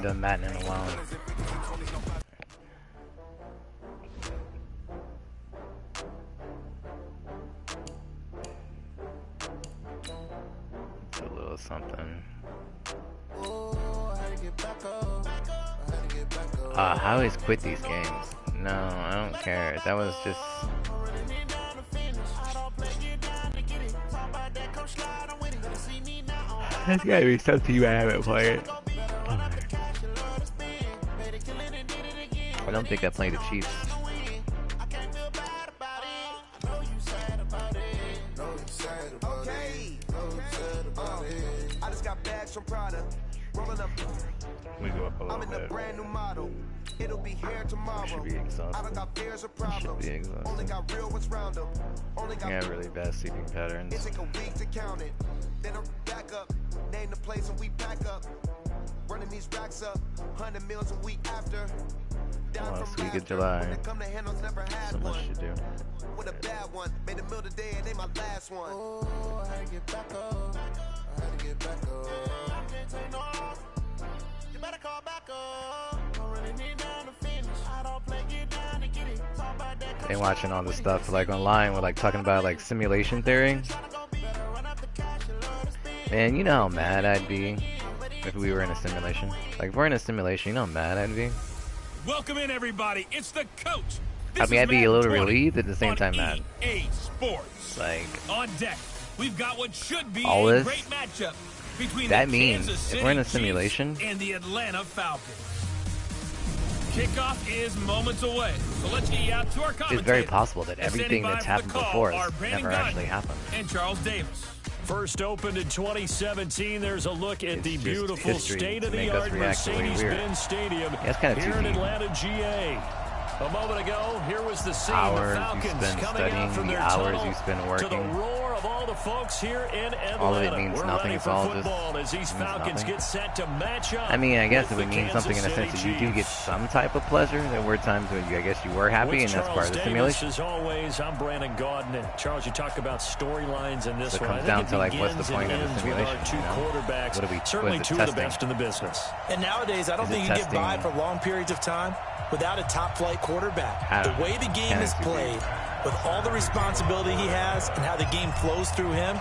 done Madden in a while. It's a little something. I always quit these games. No, I don't care. That was just... There's gotta be something you haven't played. I don't think I played the Chiefs. We go up a little bit. It'll be here tomorrow. Should be exhausting. I got fears of problems. Should be exhausting. Only got real ones round them. Only got really bad sleeping patterns. It take a week to count it. Then I'm back up. Name the place and we pack up. Running these racks up. 100 meals a week after. Last week of July. So much to do. With a bad one. Made a meal today and they my last one. Oh, I had to get back up. I had to get back up. I can't take no off. You better call back up. Ain't watching all this stuff like online with like talking about like simulation theory. Man, you know how mad I'd be if we were in a simulation. Like if we're in a simulation, you know how mad I'd be. Welcome in everybody. It's the coach. I mean, I'd be a little relieved at the same time mad. Sports. Like on deck, we've got what should be all a this, great matchup between that the means Kansas City if we're in a Chiefs simulation and the Atlanta Falcons. Kickoff is moments away, so let's get you out to our commentators. It's very possible that everything that's happened before has never actually happened. And Charles Davis. First opened in 2017, there's a look at the beautiful state-of-the-art Mercedes-Benz Stadium here in Atlanta, GA. A moment ago, here was the scene. The Falcons coming out from their tunnel to the roar of all the folks here in Atlanta. All of it means nothing. It's all just as these Falcons get set to match up. I mean, I guess it would mean something in the sense that you do get some type of pleasure. There were times when I guess you were happy, and that's part of the simulation. As always, I'm Brandon Gaudin, and Charles, you talk about storylines in this one. So it comes down to like, what's the point of the simulation? Two quarterbacks, what are we? Certainly two of the best in the business. And nowadays, I don't think you get by for long periods of time without a top-flight quarterback. The way the game is played, with all the responsibility he has and how the game flows through him,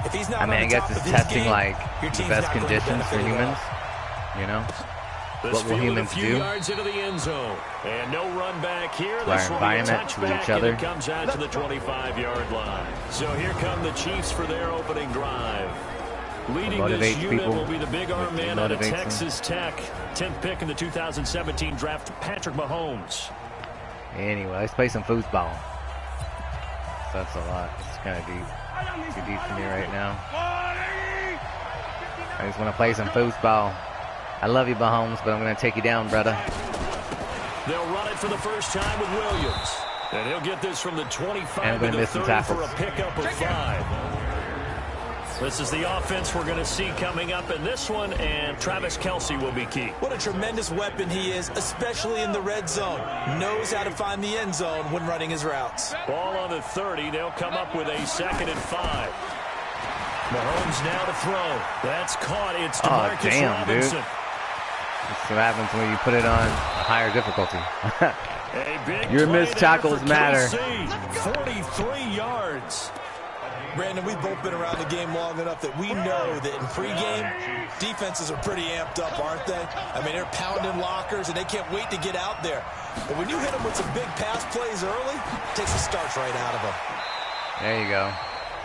if he's not I mean, on I the guess top it's of his testing game, like your the team's best not going to conditions for benefit humans. You know, what will humans do? Yards into the end zone. And no run back here. To our environment, to each other. It comes out to the 25-yard line. So here come the Chiefs for their opening drive. Leading this unit will be the big arm man out of Texas Tech. 10th pick in the 2017 draft, Patrick Mahomes. Anyway, let's play some foosball. So that's a lot. It's kind of deep. Too deep for me right now. I just want to play some foosball. I love you, Mahomes, but I'm going to take you down, brother. They'll run it for the first time with Williams. And he'll get this from the 25 and I'm going to miss some tackles for a pickup of 5. This is the offense we're going to see coming up in this one, and Travis Kelce will be key. What a tremendous weapon he is, especially in the red zone. Knows how to find the end zone when running his routes. Ball on the 30. They'll come up with a 2nd and 5. Mahomes now to throw. That's caught. It's DeMarcus Robinson. Dude. That's what happens when you put it on a higher difficulty. Your missed tackles matter. 43 yards. Brandon, we've both been around the game long enough that we know that in pregame, defenses are pretty amped up, aren't they? I mean, they're pounding lockers, and they can't wait to get out there. But when you hit them with some big pass plays early, it takes the starch right out of them. There you go.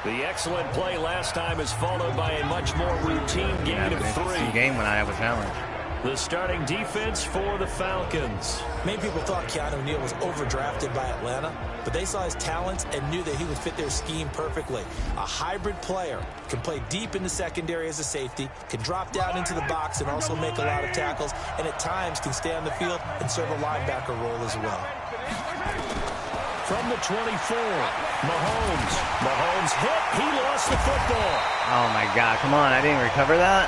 The excellent play last time is followed by a much more routine gain of 3. Game when I was challenged. The starting defense for the Falcons. Many people thought Keanu Neal was overdrafted by Atlanta, but they saw his talents and knew that he would fit their scheme perfectly. A hybrid player, can play deep in the secondary as a safety, can drop down into the box and also make a lot of tackles, and at times can stay on the field and serve a linebacker role as well. From the 24, Mahomes. Mahomes hit. He lost the football. Oh, my God. Come on. I didn't recover that.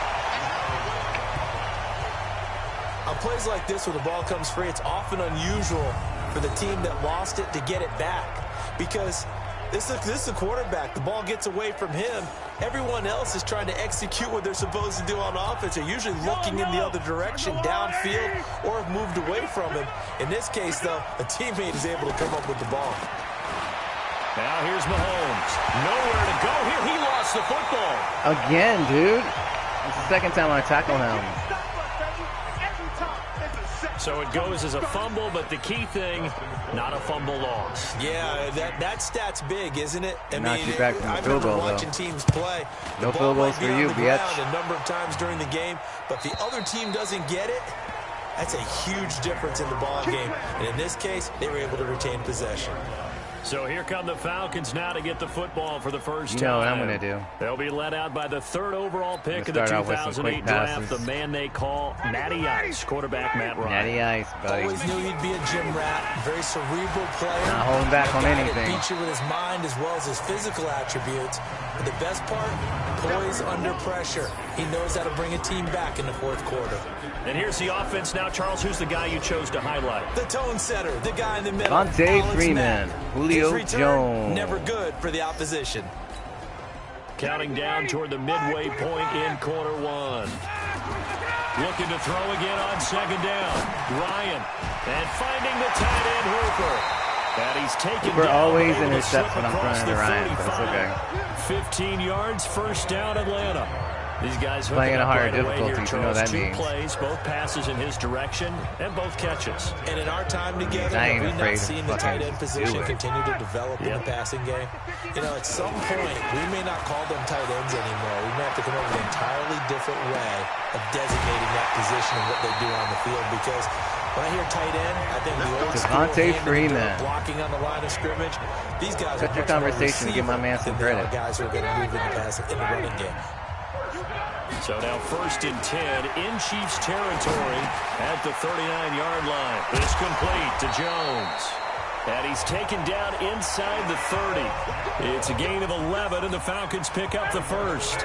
On plays like this where the ball comes free, it's often unusual for the team that lost it to get it back, because This is a quarterback. The ball gets away from him. Everyone else is trying to execute what they're supposed to do on offense. They're usually looking in the other direction, downfield, or have moved away from him. In this case, though, a teammate is able to come up with the ball. Now here's Mahomes. Nowhere to go here. He lost the football. Again, dude. It's the second time I tackle him. So it goes as a fumble, but the key thing, not a fumble loss. Yeah, that stat's big, isn't it? I Knock you back from the I field remember goal, watching though. teams play. No field goals for you, bitch. A number of times during the game, but the other team doesn't get it. That's a huge difference in the ball game. And in this case, they were able to retain possession. So here come the Falcons now to get the football for the first time. You know what I'm going to do. They'll be led out by the 3rd overall pick of the 2008 draft, the man they call Matty Ice, quarterback Matt Ryan. Matty Ice, buddy. Always knew he'd be a gym rat, very cerebral player. Not holding back on anything. Beat you with his mind as well as his physical attributes. But the best part, poise under pressure. He knows how to bring a team back in the 4th quarter. And here's the offense now. Charles, who's the guy you chose to highlight? The tone setter, the guy in the middle. Devontae Freeman, Julio Jones. Never good for the opposition. Counting down toward the midway point in quarter 1. Looking to throw again on 2nd down. Ryan. And finding the tight end Hooper. And he's taken We're down. always intercept when I'm throwing to Ryan, but it's okay. 15 yards, first down Atlanta. These guys playing at a higher right difficulty, here, you know what that Two means. plays, both passes in his direction, and both catches. And in our time together, I ain't we've afraid not to seen the tight end fucking position do it. continue to develop in the passing game. You know, at some point, we may not call them tight ends anymore. We may have to come up with an entirely different way of designating that position and what they do on the field, because when I hear tight end, I think the old Devontae school Freeman blocking on the line of scrimmage. These guys Cut are your much more conversation and give my man some receiver than they credit. are guys who are going to move in the running game. So now 1st and 10 in Chiefs territory at the 39-yard line. This complete to Jones. And he's taken down inside the 30. It's a gain of 11, and the Falcons pick up the first.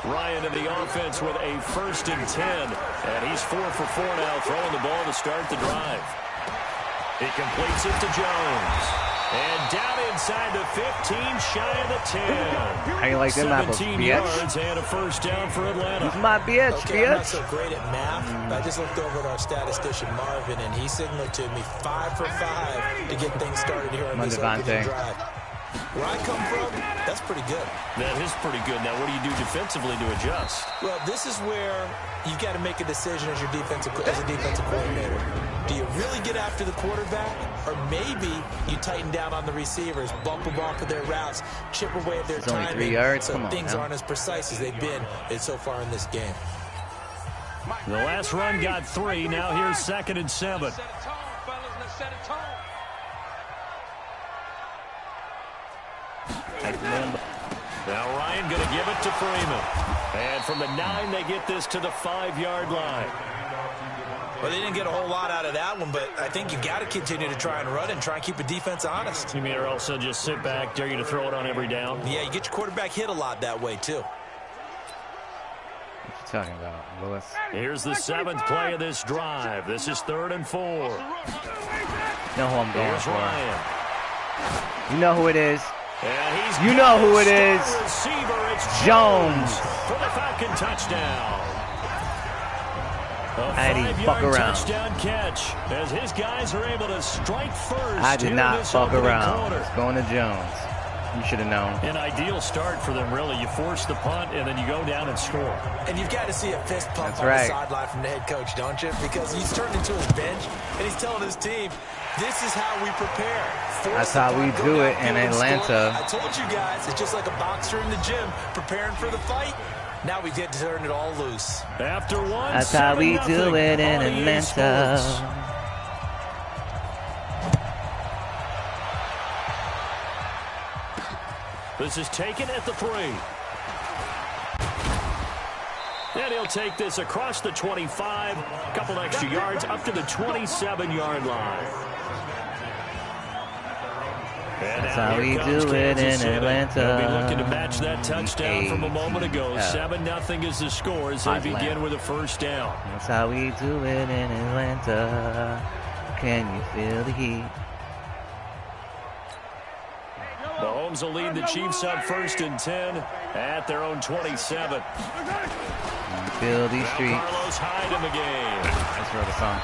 Ryan and the offense with a 1st and 10. And he's 4 for 4 now, throwing the ball to start the drive. He completes it to Jones. And down inside the 15, shy of the 10. How you like them apples, 17 bitch? yards and a first down for Atlanta. He's my bitch, Okay, I'm not bitch. so great at math, but I just looked over at our statistician, Marvin, and he signaled to me 5 for 5 to get things started here on this opening drive. Where I come from, that's pretty good. That is pretty good. Now, what do you do defensively to adjust? Well, this is where you've got to make a decision as a defensive coordinator. Do you really get after the quarterback, or maybe you tighten down on the receivers, bump them off of their routes, chip away at their It's only timing, 3 yards. so Come on, things now. aren't as precise as they've been so far in this game. The last run got 3. Now here's 2nd and 7. Now Ryan going to give it to Freeman. And from the 9, they get this to the 5-yard line. Well, they didn't get a whole lot out of that one, but I think you got to continue to try and run and try and keep a defense honest. You mean or also just sit back, dare you to throw it on every down? Yeah, you get your quarterback hit a lot that way, too. What you talking about, Lewis? Here's the 7th play of this drive. This is 3rd and 4. You know who I'm going Here's for. Ryan. You know who it is. And he's You know who it is. Receiver, it's Jones. for the Falcon touchdown. A I didn't 5-yard fuck around. touchdown catch as his guys are able to strike first. I did here not in this fuck opening around. quarter. It's going to Jones. You should have known. An ideal start for them, really. You force the punt, and then you go down and score. And you've got to see a fist pump That's on right. the sideline from the head coach, don't you? Because he's turned into his bench, and he's telling his team, this is how we prepare. That's how we do it in Atlanta. I told you guys, it's just like a boxer in the gym preparing for the fight. Now we get to turn it all loose. After one, That's how we do it in Atlanta. This is taken at the 3. And he'll take this across the 25, a couple extra yards up to the 27-yard line. And That's now how here we comes do it Kansas in City. Atlanta. They'll be looking to match that touchdown from a moment ago. ATL. 7-0 is the score as they begin Atlanta. with a first down. That's how we do it in Atlanta. Can you feel the heat? Mahomes will lead the Chiefs up 1st and 10 at their own 27. Feel these streets. Carlos Hyde in the game. That's wrote a song.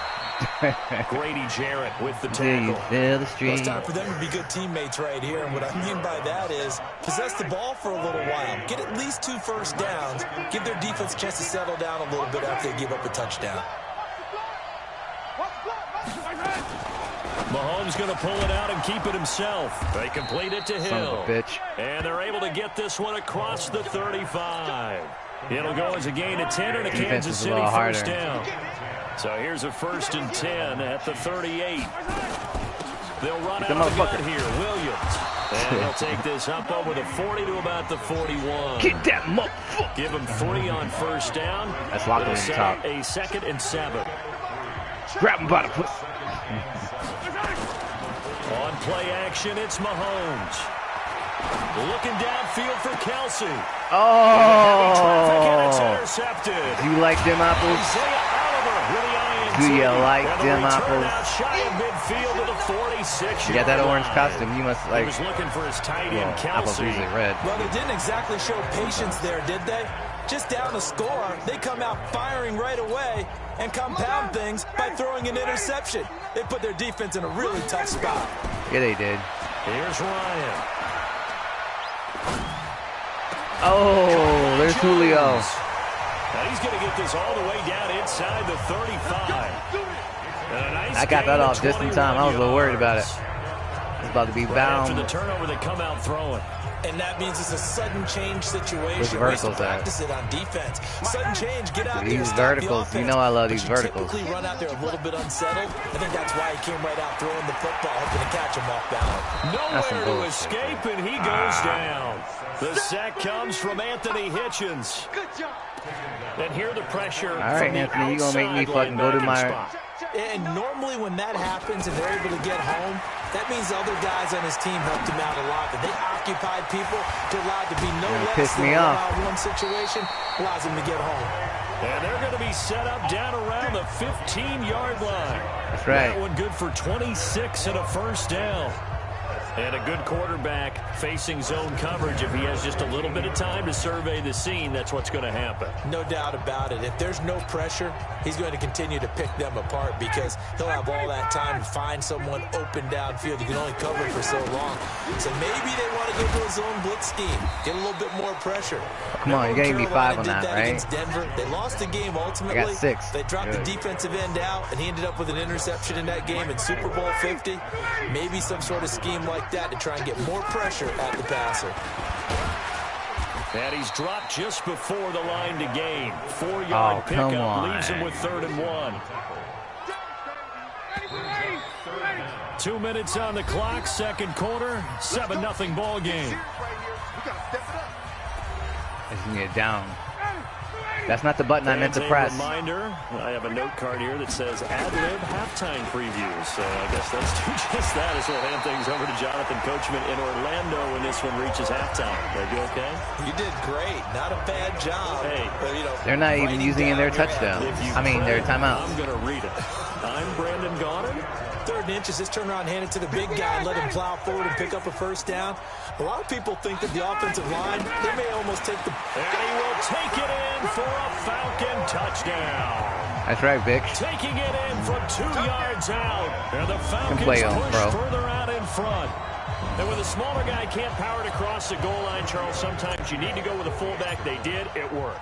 Grady Jarrett with the tackle. Feel the streets. It's time for them to be good teammates right here. And what I mean by that is possess the ball for a little while. Get at least 2 first downs. Give their defense a chance to settle down a little bit after they give up a touchdown. Mahomes going to pull it out and keep it himself. They complete it to Hill. Son of a bitch. And they're able to get this one across the 35. It'll go as a gain of 10 and a Kansas City first down. So here's a 1st and 10 at the 38. They'll run out the gut here. Williams. And he'll take this up over the 40 to about the 41. Get that motherfucker. Give him 3 on first down. That's locked in the top. A 2nd and 7. Grab him by the foot. On play action, it's Mahomes. Looking downfield for Kelsey. Oh! It's intercepted. Do you like them apples? Do you like them apples? You got that orange costume. You must like. He was looking for his tight end, apples Kelsey. usually red. Well, they didn't exactly show patience there, did they? Just down a score, they come out firing right away and compound things by throwing an interception. They put their defense in a really tough spot. Yeah, they did. Here's Ryan. Oh, there's Julio. Now he's going to get this all the way down inside the 35. I got that off just in time. I was a little worried about it. It's about to be bound. After the turnover, they come out throwing. And that means it's a sudden change situation. Where's We practice it on defense. Sudden change, get out there. These verticals, you know I love these verticals. Typically run out there a little bit unsettled. I think that's why he came right out throwing the football, hoping to catch him off balance. Nowhere to escape, and he goes down. The sack comes from Anthony Hitchens. And here the pressure. All right, Anthony, you gonna make me fucking go to my. And normally when that happens and they're able to get home, that means the other guys on his team helped him out a lot. But they occupied people to allow it to be no less than a one-on-one situation, allows him to get home. And they're going to be set up down around the 15-yard line. That's right. That one good for 26 and a first down. And a good quarterback facing zone coverage. If he has just a little bit of time to survey the scene, that's what's going to happen. No doubt about it. If there's no pressure, he's going to continue to pick them apart because he'll have all that time to find someone open downfield. You can only cover for so long. So maybe they want to go to a zone blitz scheme, get a little bit more pressure. Come on, you're getting me 5 on that, right? Against Denver. They lost the game ultimately. I got 6. They dropped the defensive end out, and he ended up with an interception in that game in Super Bowl 50. Maybe some sort of scheme like that to try and get more pressure at the passer. And he's dropped just before the line to gain. 4-yard pickup leaves him with 3rd and 1. 2 minutes on the clock, second quarter, 7-0 ball game. He's gonna get down. That's not the button I meant to press. Reminder, I have a note card here that says ad-lib halftime previews. So I guess let's do just that as we'll hand things over to Jonathan Coachman in Orlando when this one reaches halftime. Did I do okay? You did great. Not a bad job. Hey, but, you know, they're not even using in their touchdown. I mean, their timeout. I'm going to read it. I'm Brandon Gaudin. 3rd and inches. Just turn around, hand it to the big guy, and let him plow forward and pick up a first down. A lot of people think that the offensive line, they may almost take the... And he will take it in for a Falcon touchdown. That's right, Vic. Taking it in from 2 yards out. And the Falcons play on, push bro. further out in front. And when a smaller guy can't power it across the goal line, Charles, sometimes you need to go with a fullback. They did. It worked.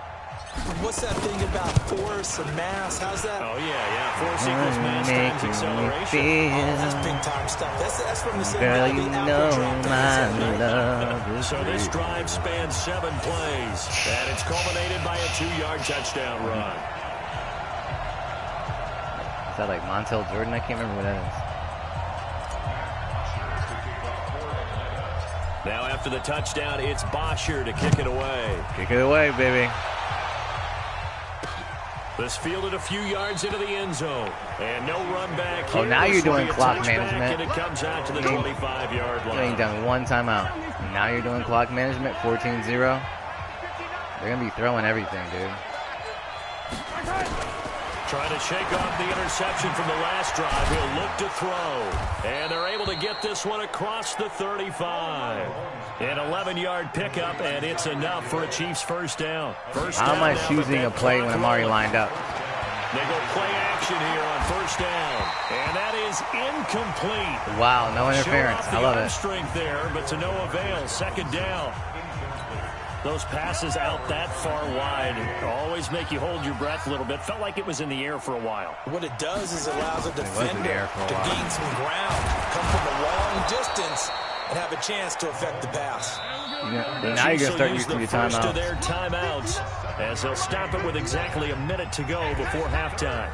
What's that thing about force and mass? How's that? Oh, yeah. Force equals mass times acceleration. That's big-time stuff. That's from the same Girl, you know my love. So this drive spans 7 plays, and it's culminated by a 2-yard touchdown run. Is that like Montel Jordan? I can't remember what that is. Now after the touchdown, it's Bosher to kick it away. Kick it away, baby. This fielded a few yards into the end zone. And no run back here. Oh, now you're doing clock management. And it comes out to the 25-yard line. You ain't done 1 timeout. Now you're doing clock management, 14-0. They're going to be throwing everything, dude. Trying to shake off the interception from the last drive. He'll look to throw. And they're able to get this one across the 35. An 11-yard pickup, and it's enough for a Chiefs first down. How am I choosing a play when I'm already lined up? They go play action here on first down. And that is incomplete. Wow, no interference. I love it. Strength there, but to no avail. Second down. Those passes out that far wide always make you hold your breath a little bit. Felt like it was in the air for a while. What it does is it allows a defender to gain some ground, come from a long distance, and have a chance to affect the pass. Now you're going to start using your timeouts. To their timeouts, as they'll stop it with exactly a minute to go before halftime.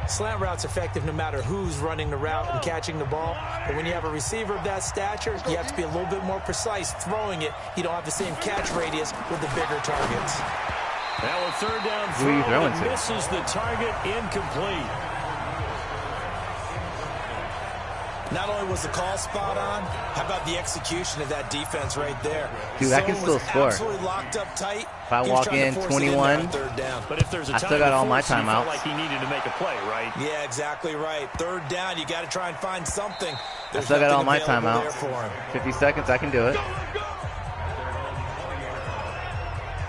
Slant route's effective no matter who's running the route and catching the ball. But when you have a receiver of that stature, you have to be a little bit more precise throwing it. You don't have the same catch radius with the bigger targets. Now a third down throw and misses the target, incomplete. Not only was the call spot on, how about the execution of that defense right there? Dude, I can still score. Absolutely locked up tight. If I walk in 21, but if there's a I still got all my timeouts. Like he needed to make a play, right? Yeah, exactly right. Third down, you got to try and find something. I still got all my timeouts. 50 seconds, I can do it.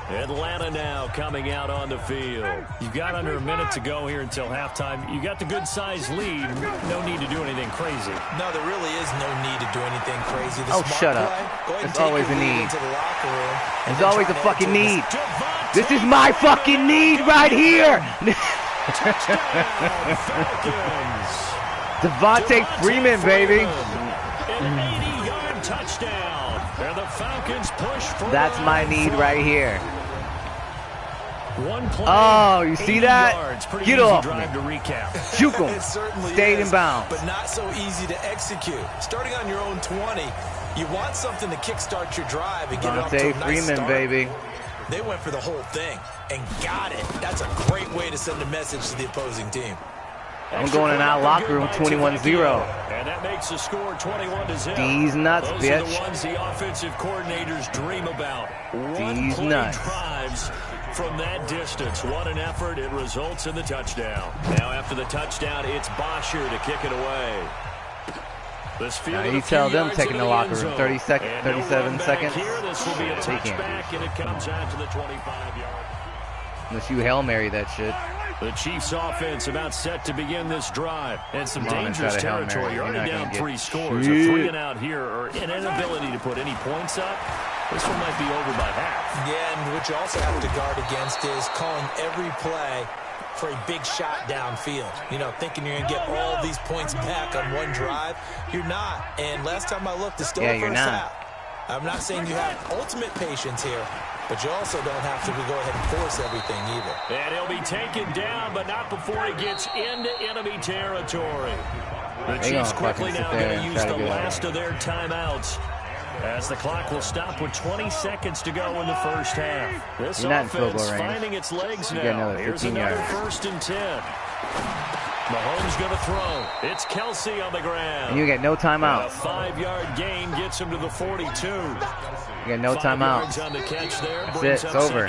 Atlanta now coming out on the field. You've got under a minute to go here until halftime. You got the good-sized lead. No need to do anything crazy. No, there really is no need to do anything crazy. Oh, shut up. There's always a need. There's always a fucking need. This is my fucking need right here. Devontae Freeman, baby. An 80-yard touchdown. And the Falcons push for That's my need right here. One play, oh, you see that? Get off me. To recap. Juke him. It certainly Stayed is, in bounds. but not so easy to execute. Starting on your own 20, you want something to kickstart your drive and get it off to a nice Freeman, start. Baby. They went for the whole thing and got it. That's a great way to send a message to the opposing team. I'm going in our locker room 21-0. And that makes the score 21-0. These nuts, Those bitch. Are the ones the offensive coordinators dream about. These nuts. Drives from that distance. What an effort. It results in the touchdown. Now after the touchdown, it's Bosher to kick it away. Now you tell them taking the locker room 30 seconds, 37 seconds. Here, this will be a touchback, and it comes out to the 25-yard. Unless you Hail Mary that shit. The Chiefs offense about set to begin this drive. And some dangerous territory. You're already down 3 scores. A 3 and out here, or an inability to put any points up. This one might be over by half. Yeah, and what you also have to guard against is calling every play for a big shot downfield. You know, thinking you're going to get all these points back on one drive. You're not. And last time I looked, it's still the first half. I'm not saying you have ultimate patience here, but you also don't have to go ahead and force everything either. And he'll be taken down, but not before he gets into enemy territory. The Chiefs quickly now going to use the last of their timeouts, as the clock will stop with 20 seconds to go in the first half. This offense finding its legs now. Here's another 1st and 10. Mahomes going to throw. It's Kelsey on the ground. And you get no timeout. A 5-yard gain gets him to the 42. You get no timeout. That's it. It's over.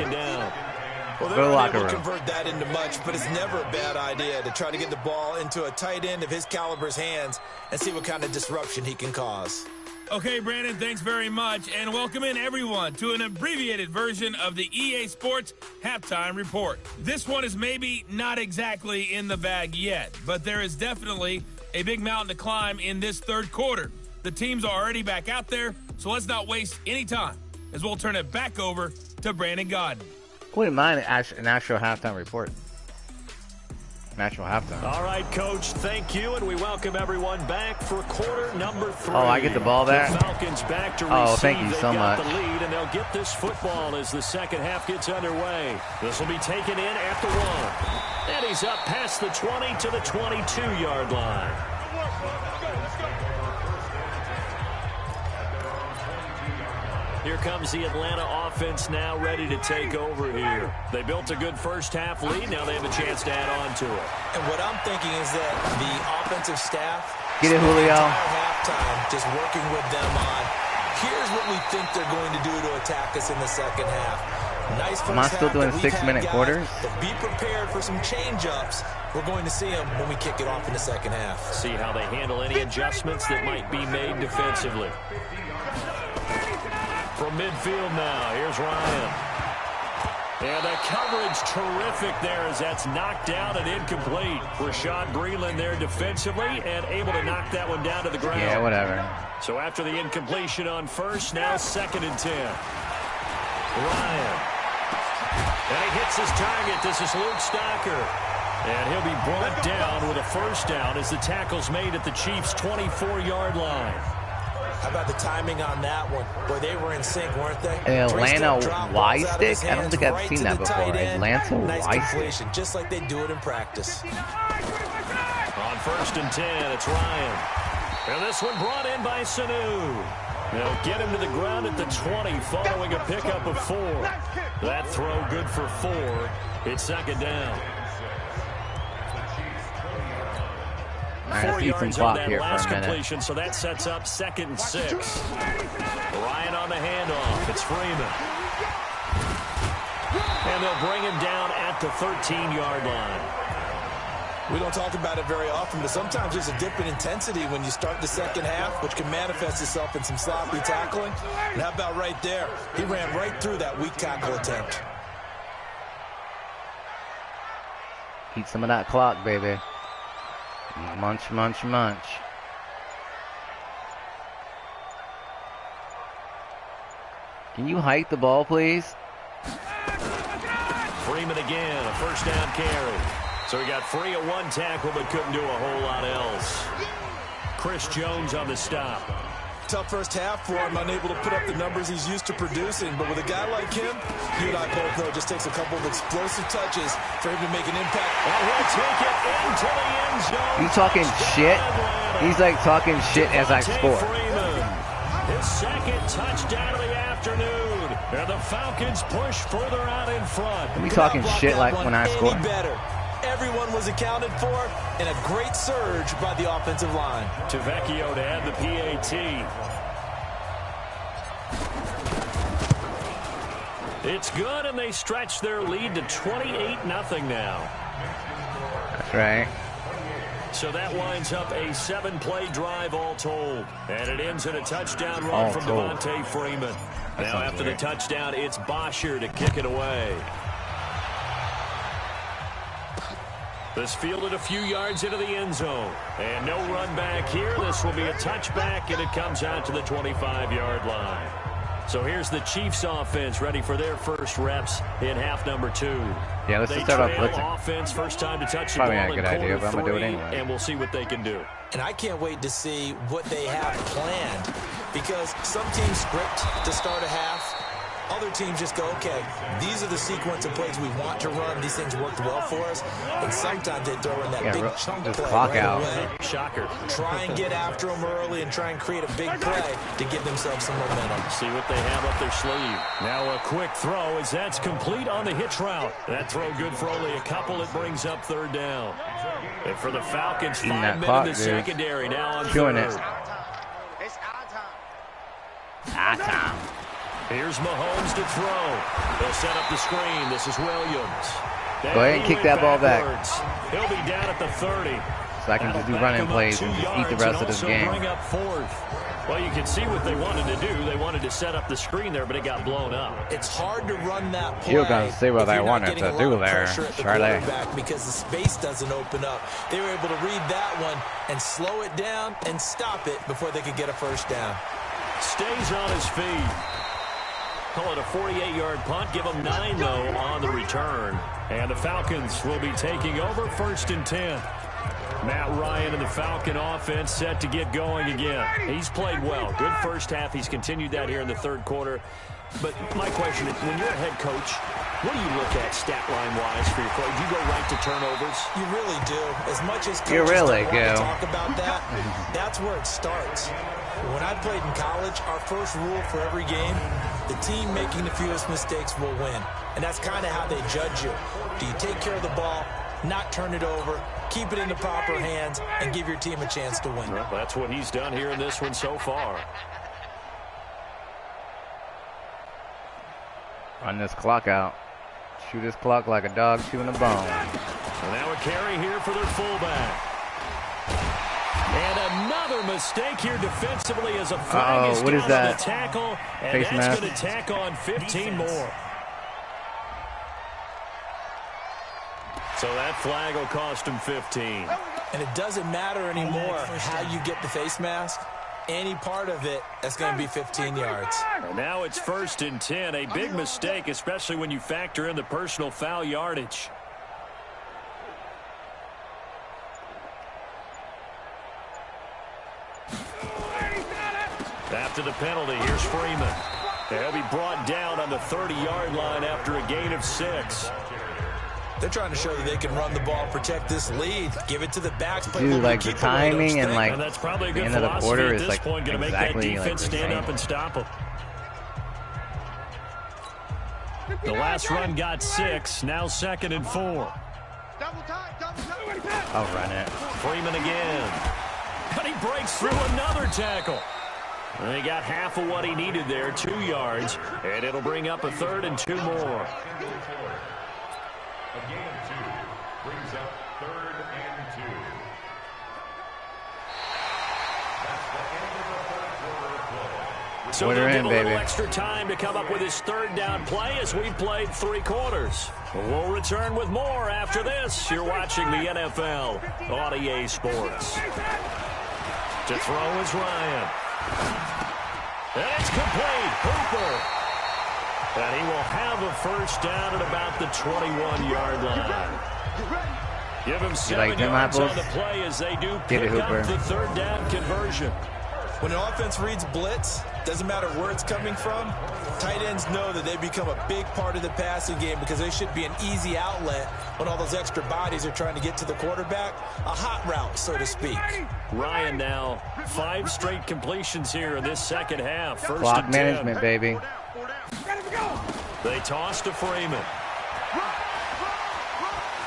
Well, they're not able to convert that into much, but it's never a bad idea to try to get the ball into a tight end of his caliber's hands and see what kind of disruption he can cause. Okay, Brandon, thanks very much, and welcome in everyone to an abbreviated version of the EA Sports Halftime Report. This one is maybe not exactly in the bag yet, but there is definitely a big mountain to climb in this third quarter. The teams are already back out there, so let's not waste any time, as we'll turn it back over to Brandon Godden. Wouldn't mind an actual halftime report. Natural halftime. All right, Coach, thank you, and we welcome everyone back for quarter number 3. Oh, I get the ball back? The Falcons back to receive. Oh, thank you so much. The lead, and they'll get this football as the second half gets underway. This will be taken in at the 1. And he's up past the 20 to the 22-yard line. Here comes the Atlanta offense now ready to take over here. They built a good first half lead. Now they have a chance to add on to it. And what I'm thinking is that the offensive staff get it, Julio. Halftime, just working with them on, here's what we think they're going to do to attack us in the second half. Nice Am I still doing 6-minute quarters? But be prepared for some change-ups. We're going to see them when we kick it off in the second half. See how they handle any adjustments that might be made defensively. From midfield now, here's Ryan. And the coverage terrific there as that's knocked down and incomplete. Rashad Breeland there defensively and able to knock that one down to the ground. Yeah, whatever. So after the incompletion on first, now 2nd and 10. Ryan. And he hits his target. This is Luke Stocker. And he'll be brought down with a first down as the tackle's made at the Chiefs' 24-yard line. How about the timing on that one? Where they were in sync, weren't they? An Atlanta Y stick? I don't think I've seen that before. Atlanta Y stick. Just like they do it in practice. On 1st and 10, it's Ryan. And this one brought in by Sanu. They'll get him to the ground at the 20 following a pickup of 4. That throw good for 4. It's 2nd down. 4 yards on that last completion, so that sets up 2nd and 6. Ryan on the handoff. It's Freeman. And they'll bring him down at the 13-yard line. We don't talk about it very often, but sometimes there's a dip in intensity when you start the second half, which can manifest itself in some sloppy tackling. And how about right there? He ran right through that weak tackle attempt. Eat some of that clock, baby. Munch, munch, munch. Can you hike the ball, please? Freeman again, a first down carry. So he got free at 1 tackle, but couldn't do a whole lot else. Chris Jones on the stop. Tough first half for him, unable to put up the numbers he's used to producing. But with a guy like him, you and I both know it just takes a couple of explosive touches for him to make an impact. And he'll take it into the end zone. You talking shit? He's like talking shit as I score. His 2nd touchdown of the afternoon. And the Falcons push further out in front. Are we talking shit like when I score? Better. Everyone was accounted for, and a great surge by the offensive line. Tavecchio to add the PAT. It's good, and they stretch their lead to 28-0 now. That's right. So that winds up a 7-play drive all told. And it ends in a touchdown run from Devontae Freeman. Now after the touchdown, it's Bosher to kick it away. This fielded a few yards into the end zone. And no run back here. This will be a touchback, and it comes out to the 25-yard line. So here's the Chiefs offense ready for their first reps in half number 2. Yeah, let's start off blitzing. Offense, first time to touch the Probably ball not a good idea, but I'm going to do it anyway. And we'll see what they can do. And I can't wait to see what they have planned, because some teams script to start a half. Other teams just go, okay, these are the sequence of plays we want to run. These things worked well for us. And sometimes they throw in that big chunk play clock right out. away. Shocker. Try and get after them early and try and create a big play to give themselves some momentum. See what they have up their sleeve. Now a quick throw as that's complete on the hitch route. That throw good for only a couple. It brings up 3rd down. And for the Falcons, 5 men in the secondary now on 3rd. It's our time. Here's Mahomes to throw. They'll set up the screen. This is Williams. Go ahead and kick that ball back. He'll be down at the 30. So I can just do running plays and just eat the rest of this game. Bring up 4th. Well, you can see what they wanted to do. They wanted to set up the screen there, but it got blown up. It's hard to run that play. You're going to see what they wanted to do there, Charlie. Because the space doesn't open up. They were able to read that one and slow it down and stop it before they could get a first down. Stays on his feet. Call it a 48-yard punt. Give them 9, though, on the return. And the Falcons will be taking over 1st and 10. Matt Ryan and the Falcon offense set to get going again. He's played well. Good first half. He's continued that here in the 3rd quarter. But my question is, when you're a head coach, what do you look at stat line-wise for your play? Do you go right to turnovers? You really do. As much as coaches don't want to talk about that, that's where it starts. When I played in college, our first rule for every game, the team making the fewest mistakes will win. And that's kind of how they judge you. Do you take care of the ball, not turn it over, keep it in the proper hands, and give your team a chance to win? Well, that's what he's done here in this one so far. Run this clock out. Shoot this clock like a dog chewing a bone. So now a carry here for their fullback. And another mistake here defensively as a flag is down on the tackle. And Face that's mask. going to tack on 15 more. So that flag will cost him 15. And it doesn't matter anymore how you get the face mask. Any part of it, that's going to be 15 yards. And now it's 1st and 10. A big mistake, especially when you factor in the personal foul yardage. After the penalty, here's Freeman. He'll be brought down on the 30-yard line after a gain of 6. They're trying to show that they can run the ball, protect this lead, give it to the backs. Dude, like the timing and like that's probably a the good end of the quarter is like point, going to exactly make that defense like stand up and stop them. The last run got 6. Now 2nd and 4. I'll run it. Freeman again. But he breaks through another tackle. And he got half of what he needed there, 2 yards. And it'll bring up a 3rd and 2 more. A gain of 2 brings up 3rd and 2. That's the end of the 3rd quarter of play. So they'll get a little extra time to come up with his 3rd down play as we've played 3 quarters. We'll return with more after this. You're watching the NFL on EA Sports. To throw is Ryan. And it's complete. Hooper. And he will have a 1st down at about the 21-yard line. Give him 7 yards on the play as they do pick up the 3rd down conversion. When an offense reads blitz, doesn't matter where it's coming from, tight ends know that they become a big part of the passing game because they should be an easy outlet when all those extra bodies are trying to get to the quarterback. A hot route, so to speak. Ryan now 5 straight completions here in this 2nd half. 1st Clock and 10. management, baby. They toss to Freeman.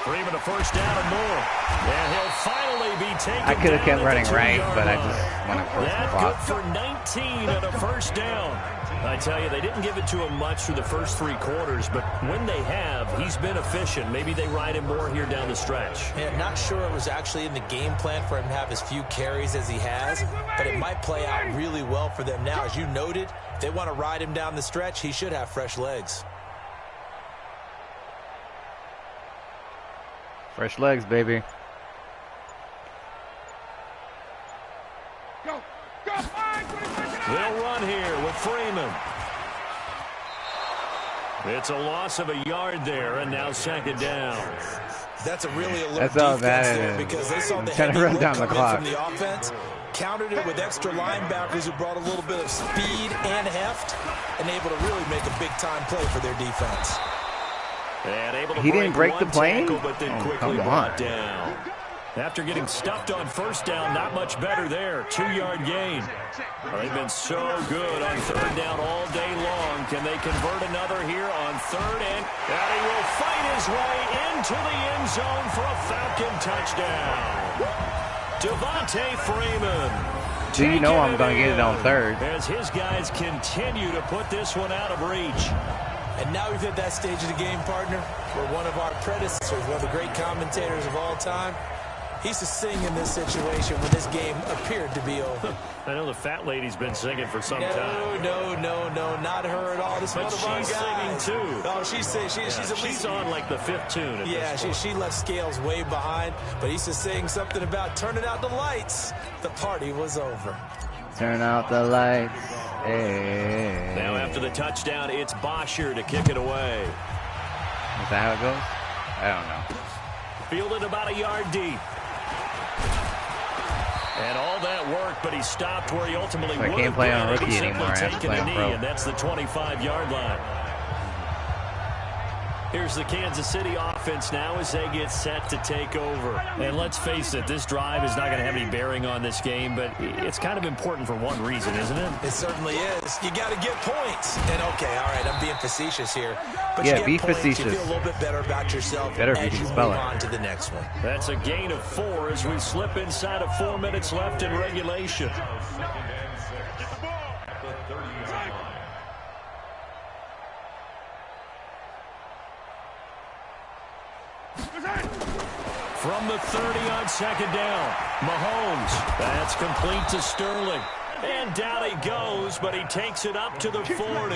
Freeman a 1st down and more. And he'll finally be taken down. I could have kept running right, but I just want to close the clock. Good for 19 and a 1st down. I tell you, they didn't give it to him much through the first 3 quarters, but when they have, he's been efficient. Maybe they ride him more here down the stretch. Yeah, not sure it was actually in the game plan for him to have as few carries as he has, but it might play out really well for them now. As you noted, if they want to ride him down the stretch, he should have fresh legs. Fresh legs, baby. They'll run here with Freeman. It's a loss of a yard there, and now 2nd down. That's a really alert defense there because they saw the heavy look come in from the offense, countered it with extra linebackers who brought a little bit of speed and heft, and able to really make a big-time play for their defense. And able to he didn't break the plane? Tackle, but then quickly brought down. After getting stuffed on 1st down, not much better there. 2-yard gain. Well, they've been so good on 3rd down all day long. Can they convert another here on 3rd? And he will fight his way into the end zone for a Falcon touchdown. Devontae Freeman. Do you know I'm going to get it on 3rd? As his guys continue to put this one out of reach. And now we've hit that stage of the game, partner, where one of our predecessors, one of the great commentators of all time, he used to sing in this situation when this game appeared to be over. I know the fat lady's been singing for some time. No, not her at all. This but one of she's our guys. singing too. Oh, she's at least she's on like the 5th tune. At this point. she left Scales way behind, but he used to sing something about turning out the lights. The party was over. Turn out the lights. Hey. Now after the touchdown, it's Bosher to kick it away. Is that how it goes? I don't know. Fielded about a yard deep. And all that work, but he stopped where he ultimately would have been. I can't play on rookie He's anymore. I have to taken play a on knee, pro. and that's the 25-yard line. Here's the Kansas City offense now as they get set to take over. And let's face it, this drive is not going to have any bearing on this game, but it's kind of important for one reason, isn't it? It certainly is. You got to get points. And okay, all right, I'm being facetious here. But yeah, you be get points, facetious. you feel a little bit better about yourself as you move on to the next one. That's a gain of 4 as we slip inside of 4 minutes left in regulation. From the 30 on second down, Mahomes. That's complete to Sterling. And down he goes, but he takes it up to the 40.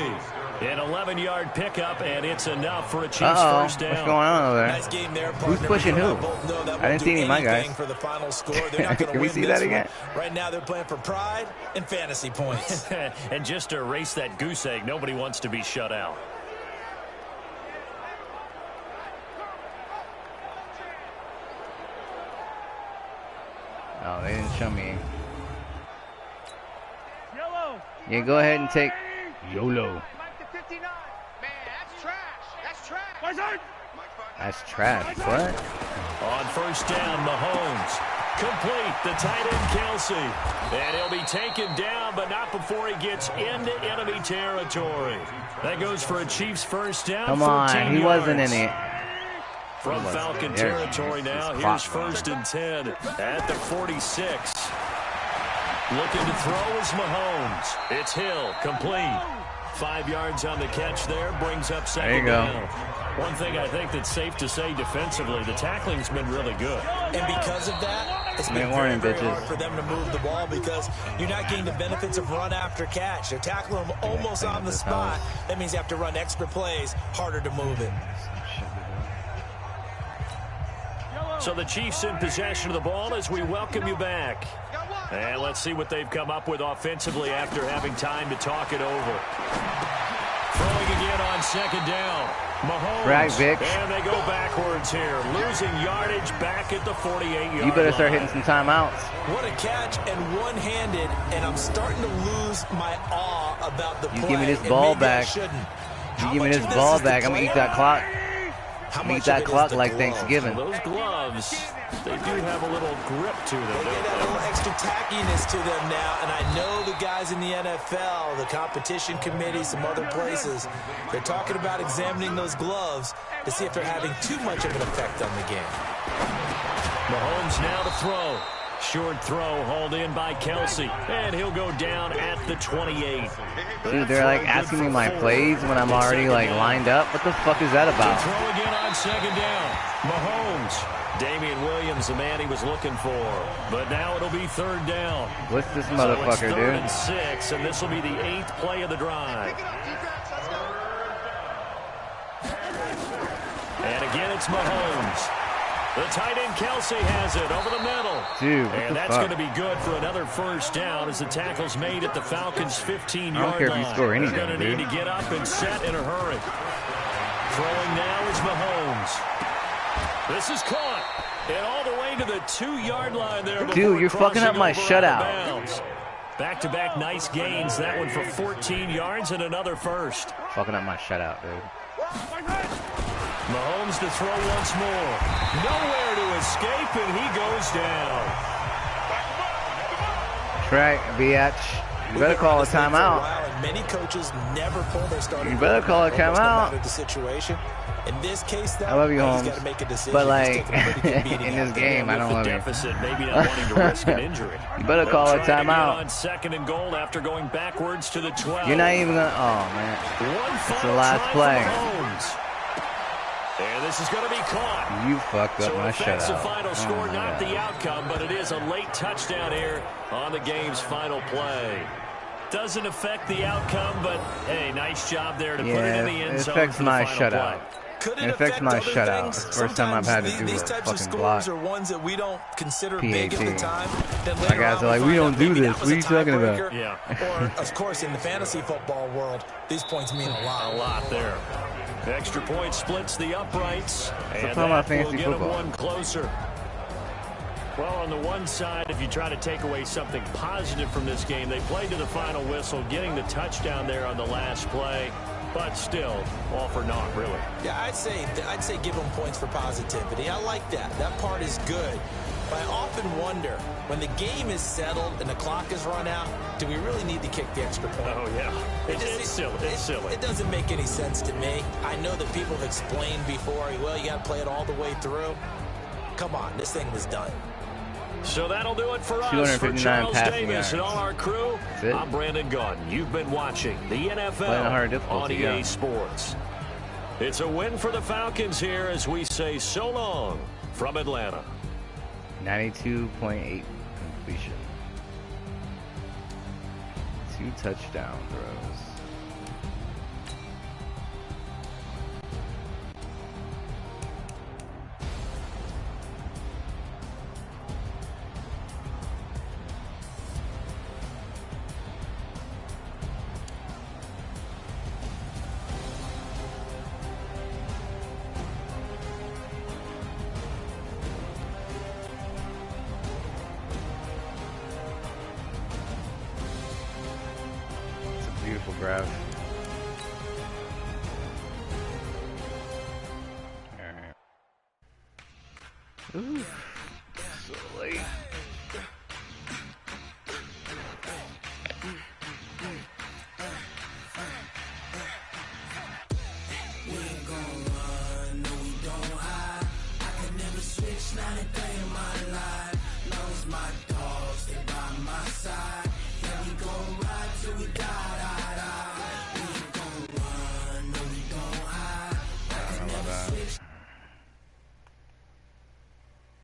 An 11-yard pickup, and it's enough for a Chiefs first down. What's going on over there? Nice game there, Who's pushing who? I didn't see any of my guys. For the final score. They're not Can we see that again? Right now they're playing for pride and fantasy points. And just to erase that goose egg, nobody wants to be shut out. Oh, they didn't show me. Yeah, go ahead and take YOLO. That's trash. What? On first down, Mahomes. Complete. The tight end, Kelsey. And he'll be taken down, but not before he gets into enemy territory. That goes for a Chiefs first down. Come on, he wasn't in it. From Falcon territory now, here's first and 10 at the 46. Looking to throw is Mahomes. It's Hill, complete. 5 yards on the catch there, brings up second down. One thing I think that's safe to say defensively, the tackling's been really good. And because of that, it's been very hard for them to move the ball because you're not getting the benefits of run after catch. They're tackling them almost on the spot. That means you have to run extra plays, harder to move it. So the Chiefs in possession of the ball as we welcome you back. And let's see what they've come up with offensively after having time to talk it over. Throwing again on second down. Mahomes. Right, Vic. And they go backwards here. Losing yardage back at the 48-yard line. You better start hitting some timeouts. What a catch and one-handed, and I'm starting to lose my awe about the play. You give me this ball back. You give me this ball back, I'm going to eat that clock. Eat that clock like Thanksgiving. Those gloves, they do have a little grip to them. They get a little extra tackiness to them now, and I know the guys in the NFL, the competition committee, some other places, they're talking about examining those gloves to see if they're having too much of an effect on the game. Mahomes now to throw. Short throw hauled in by Kelsey, and he'll go down at the 28. Dude, they're like asking me my plays when I'm already like lined up. What the fuck is that about? Throw again on second down. Mahomes. Damian Williams, the man he was looking for. But now it'll be third down. What's this motherfucker, so it's 3rd dude? and 6, and this will be the 8th play of the drive. And again, it's Mahomes. The tight end Kelsey has it over the middle. Dude, what and the that's fuck? going to be good for another first down as the tackle's made at the Falcons' 15-yard line. I don't care if you score anything, They're going to need to get up and set in a hurry. Throwing now is Mahomes. This is caught. And all the way to the 2-yard line there. Dude, you're fucking up my shutout. Back-to-back nice gains. That one for 14 yards and another first. Fucking up my shutout, dude. Mahomes to throw once more. Nowhere to escape, and he goes down. That's right, biatch. You better call a timeout. Many coaches never pull their starting. You better call a timeout. The situation. In this case, though, I love you, Holmes. got to make a decision. But like in this game, I don't love you. Maybe not wanting to risk an injury. You better call a timeout. On 2nd and goal after going backwards to the 12. You're not even gonna. Oh man, it's the last play. And this is going to be caught. You fucked up my shutout. So the final score, not the outcome, but it is a late touchdown here on the game's final play. Doesn't affect the outcome, but hey, nice job there to put it in the end zone. It affects my shutout. It affects my shutout. It's the first time I've had to do these a types of fucking scores block. are ones that we don't consider big at the time. My guys are like, we don't do this. What are you talking about? Yeah. Or, of course, in the fantasy football world, these points mean a lot. A lot there. Extra point splits the uprights. And talking about that will fantasy get them football. one closer. Well, on the one side, if you try to take away something positive from this game, they played to the final whistle, getting the touchdown there on the last play. But still, all for naught, really. Yeah, I'd say give them points for positivity. I like that. That part is good. But I often wonder, when the game is settled and the clock is run out, do we really need to kick the extra point? Oh, yeah. It's silly. It's silly. It doesn't make any sense to me. I know that people have explained before, well, you got to play it all the way through. Come on, this thing was done. So that'll do it for us. For Charles Davis and all our crew, I'm Brandon Gaudin. You've been watching the NFL on EA Sports. It's a win for the Falcons here as we say so long from Atlanta. 92.8 completion. 2 touchdown throws. Beautiful graph. Alright. Ooh, so late.